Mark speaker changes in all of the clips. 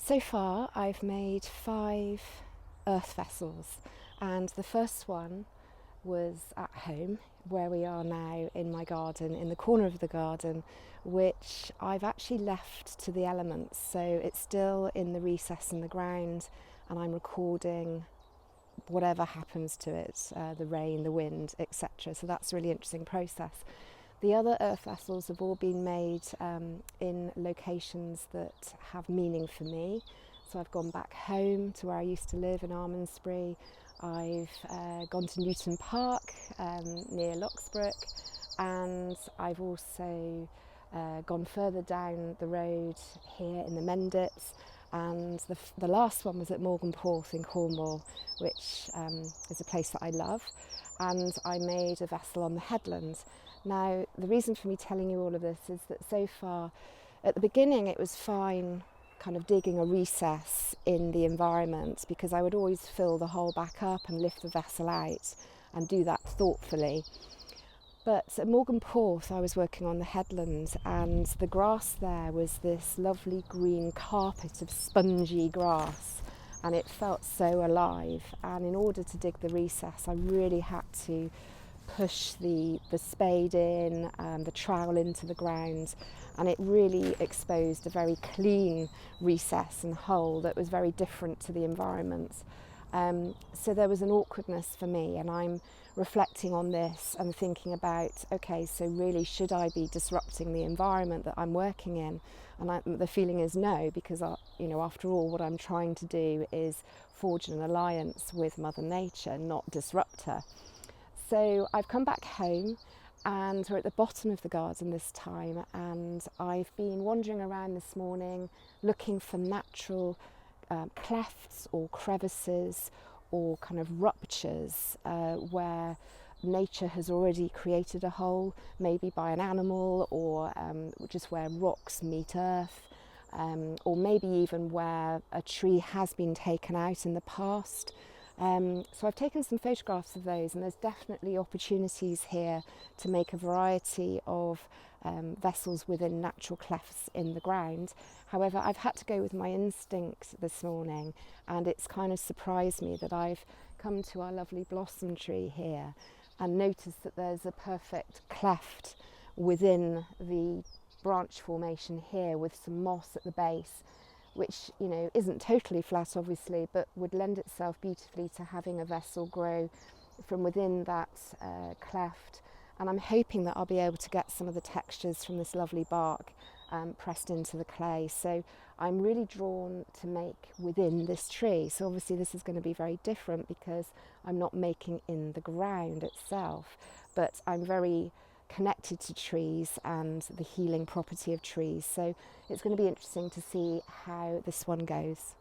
Speaker 1: So far I've made 5 earth vessels, and the first one was at home, where we are now in my garden, in the corner of the garden, which I've actually left to the elements. So it's still in the recess in the ground, and I'm recording whatever happens to it, the rain, the wind, etc. So that's a really interesting process. The other earth vessels have all been made in locations that have meaning for me. So I've gone back home to where I used to live in Almondsbury. I've gone to Newton Park near Locksbrook, and I've also gone further down the road here in the Mendits, and the last one was at Morganporth in Cornwall, which is a place that I love, and I made a vessel on the headland. Now, the reason for me telling you all of this is that so far, at the beginning it was fine kind of digging a recess in the environment, because I would always fill the hole back up and lift the vessel out and do that thoughtfully. But at Morganporth I was working on the headland, and the grass there was this lovely green carpet of spongy grass, and it felt so alive. And in order to dig the recess, I really had to push the spade in, the trowel into the ground, and it really exposed a very clean recess and hole that was very different to the environment. So there was an awkwardness for me, and I'm reflecting on this and thinking about, okay, so really should I be disrupting the environment that I'm working in? And the feeling is no, because after all, what I'm trying to do is forge an alliance with Mother Nature, not disrupt her. So I've come back home, and we're at the bottom of the garden this time, and I've been wandering around this morning looking for natural clefts or crevices or kind of ruptures where nature has already created a hole, maybe by an animal, or just where rocks meet earth, or maybe even where a tree has been taken out in the past. So I've taken some photographs of those, and there's definitely opportunities here to make a variety of vessels within natural clefts in the ground. However, I've had to go with my instinct this morning, and it's kind of surprised me that I've come to our lovely blossom tree here and noticed that there's a perfect cleft within the branch formation here with some moss at the base, which isn't totally flat obviously, but would lend itself beautifully to having a vessel grow from within that cleft. And I'm hoping that I'll be able to get some of the textures from this lovely bark pressed into the clay. So I'm really drawn to make within this tree. So obviously this is going to be very different because I'm not making in the ground itself, but I'm very connected to trees and the healing property of trees. So it's going to be interesting to see how this one goes.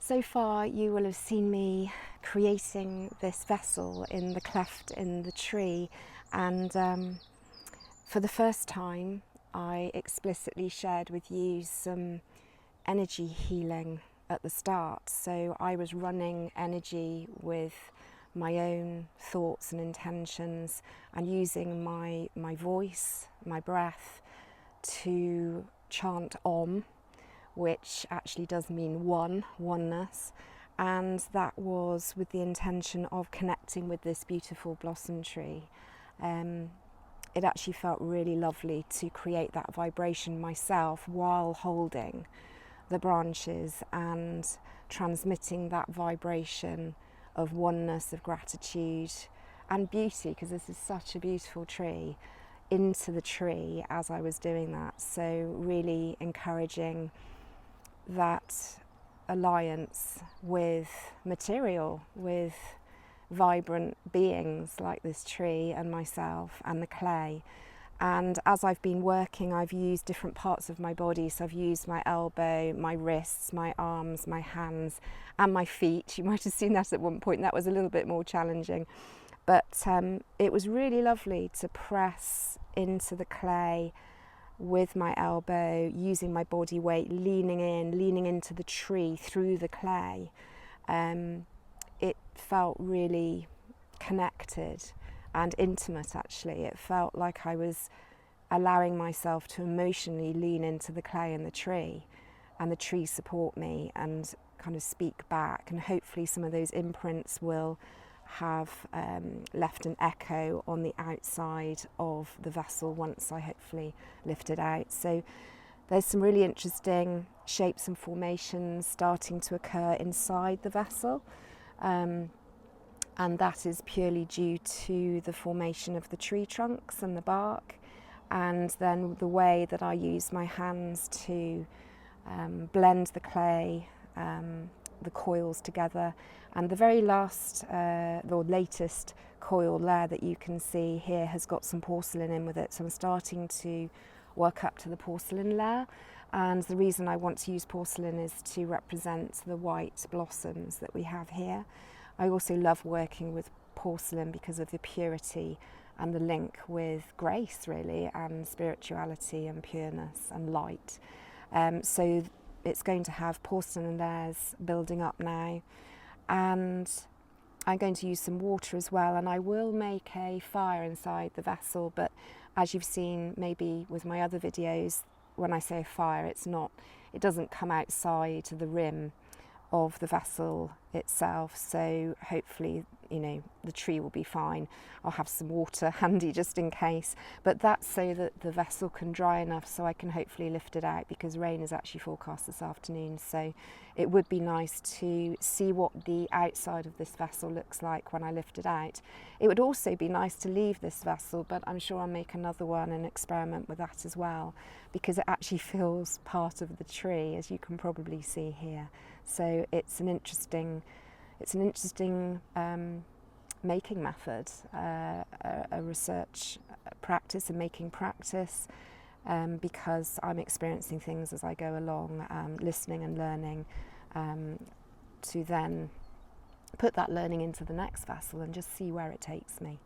Speaker 1: So far you will have seen me creating this vessel in the cleft in the tree, and for the first time I explicitly shared with you some energy healing at the start. So I was running energy with my own thoughts and intentions and using my voice, my breath, to chant Om, which actually does mean oneness, and that was with the intention of connecting with this beautiful blossom tree. It actually felt really lovely to create that vibration myself while holding the branches and transmitting that vibration of oneness, of gratitude and beauty, because this is such a beautiful tree, into the tree as I was doing that. So really encouraging that alliance with material, with vibrant beings like this tree and myself and the clay. And as I've been working, I've used different parts of my body. So I've used my elbow, my wrists, my arms, my hands and my feet. You might have seen that at one point. That was a little bit more challenging. But it was really lovely to press into the clay with my elbow, using my body weight, leaning into the tree through the clay. It felt really connected and intimate, actually. It felt like I was allowing myself to emotionally lean into the clay and the tree support me and kind of speak back, and hopefully some of those imprints will have left an echo on the outside of the vessel once I hopefully lift it out. So there's some really interesting shapes and formations starting to occur inside the vessel. And that is purely due to the formation of the tree trunks and the bark, and then the way that I use my hands to blend the clay, the coils together. And the very last, or latest coil layer that you can see here has got some porcelain in with it. So I'm starting to work up to the porcelain layer. And the reason I want to use porcelain is to represent the white blossoms that we have here. I also love working with porcelain because of the purity and the link with grace, really, and spirituality and pureness and light. So it's going to have porcelain layers building up now, and I'm going to use some water as well, and I will make a fire inside the vessel. But as you've seen maybe with my other videos, when I say fire, it doesn't come outside the rim of the vessel itself. So hopefully, the tree will be fine. I'll have some water handy just in case, but that's so that the vessel can dry enough so I can hopefully lift it out, because rain is actually forecast this afternoon. So it would be nice to see what the outside of this vessel looks like when I lift it out. It would also be nice to leave this vessel, but I'm sure I'll make another one and experiment with that as well, because it actually feels part of the tree, as you can probably see here. So it's an interesting making method, a research practice, a making practice, because I'm experiencing things as I go along, listening and learning, to then put that learning into the next vessel and just see where it takes me.